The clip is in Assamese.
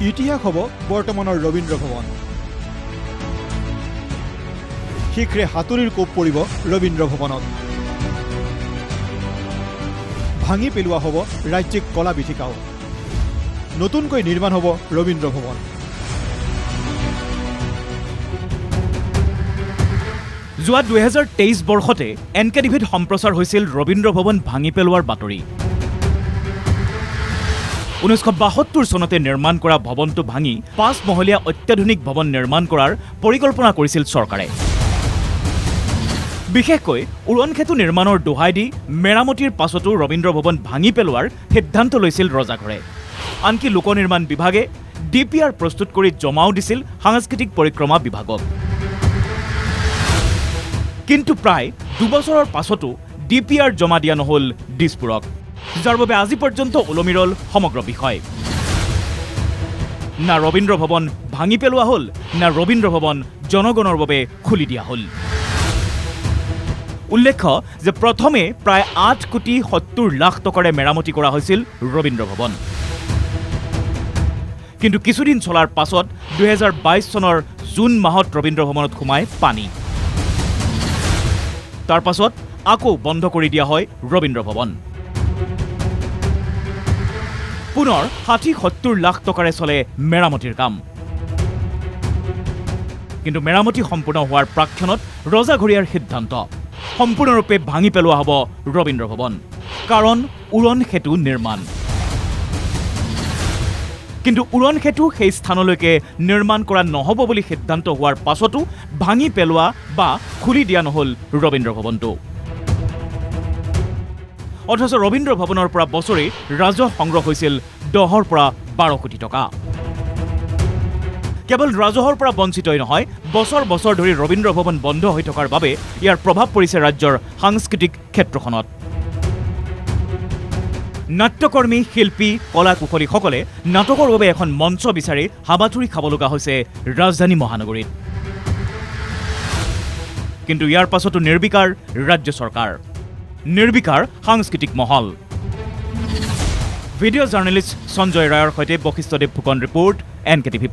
ইতিহাস হ'ব বৰ্তমানৰ ৰবীন্দ্ৰ ভৱন। শীঘ্ৰে হাতুৰিৰ কোপ পৰিব ৰবীন্দ্ৰ ভৱনত। ভাঙি পেলোৱা হ'ব ৰাজ্যিক কলা বিথীকাও। নতুনকৈ নিৰ্মাণ হ'ব ৰবীন্দ্ৰ ভৱন। যোৱা 2023 বৰ্ষতে NKTVত সম্প্ৰচাৰ হৈছিল ৰবীন্দ্ৰ ভৱন ভাঙি পেলোৱাৰ বাতৰি। 1972 চনতে নিৰ্মাণ কৰা ভৱনটো ভাঙি 5 মহলীয়া অত্যাধুনিক ভৱন নিৰ্মাণ কৰাৰ পৰিকল্পনা কৰিছিল চৰকাৰে। বিশেষকৈ উৰণ সেতু নিৰ্মাণৰ দোহাই দি মেৰামতিৰ পাছতো ৰবীন্দ্ৰ ভৱন ভাঙি পেলোৱাৰ সিদ্ধান্ত লৈছিল ৰজাঘৰে। আনকি লোক নিৰ্মাণ বিভাগে DPR প্ৰস্তুত কৰি জমাও দিছিল সাংস্কৃতিক পৰিক্ৰমা বিভাগক। কিন্তু প্ৰায় 2 বছৰৰ পাছতো DPR জমা দিয়া নহ'ল দিছপুৰক, যাৰ বাবে আজি পৰ্যন্ত ওলমি ৰ'ল সমগ্ৰ বিষয়। না ৰবীন্দ্ৰ ভৱন ভাঙি পেলোৱা হ'ল, না ৰবীন্দ্ৰ ভৱন জনগণৰ বাবে খুলি দিয়া হ'ল। উল্লেখ্য যে প্ৰথমে প্ৰায় 8,70,00,000 টকাৰে মেৰামতি কৰা হৈছিল ৰবীন্দ্ৰ ভৱন। কিন্তু কিছুদিন চলাৰ পাছত 2022 চনৰ জুন মাহত ৰবীন্দ্ৰ ভৱনত সোমাই পানী। তাৰ পাছত আকৌ বন্ধ কৰি দিয়া হয় ৰবীন্দ্ৰ ভৱন। পুনৰ 60-70 টকাৰে চলে মেৰামতিৰ কাম। কিন্তু মেৰামতি সম্পূৰ্ণ হোৱাৰ প্ৰাক্ষণত ৰজাঘৰীয়াৰ সিদ্ধান্ত, সম্পূৰ্ণৰূপে ভাঙি পেলোৱা হ'ব ৰবীন্দ্ৰ ভৱন, কাৰণ উৰণ সেতু নিৰ্মাণ। কিন্তু উৰণ সেতু সেই স্থানলৈকে নিৰ্মাণ কৰা নহ'ব বুলি সিদ্ধান্ত হোৱাৰ পাছতো ভাঙি পেলোৱা বা খুলি দিয়া নহ'ল ৰবীন্দ্ৰ ভৱনটো। অথচ ৰবীন্দ্ৰ ভৱনৰ পৰা বছৰি ৰাজহ সংগ্ৰহ হৈছিল 10 পৰা 12 কোটি টকা। কেৱল ৰাজহৰ পৰা বঞ্চিতই নহয়, বছৰ বছৰ ধৰি ৰবীন্দ্ৰ ভৱন বন্ধ হৈ থকাৰ বাবে ইয়াৰ প্ৰভাৱ পৰিছে ৰাজ্যৰ সাংস্কৃতিক ক্ষেত্ৰখনত। নাট্যকৰ্মী, শিল্পী, কলা কুশলীসকলে নাটকৰ বাবে এখন মঞ্চ বিচাৰি হাবাথুৰি খাব লগা হৈছে ৰাজধানী মহানগৰীত। কিন্তু ইয়াৰ পাছতো নিৰ্বিকাৰ ৰাজ্য চৰকাৰ, নিৰ্বিকাৰ সাংস্কৃতিক মহল। ভিডিঅ' জাৰ্নেলিষ্ট সঞ্জয় ৰায়ৰ সৈতে বশিষ্ঠদেৱ ফুকন ৰিপৰ্ট NKTV+।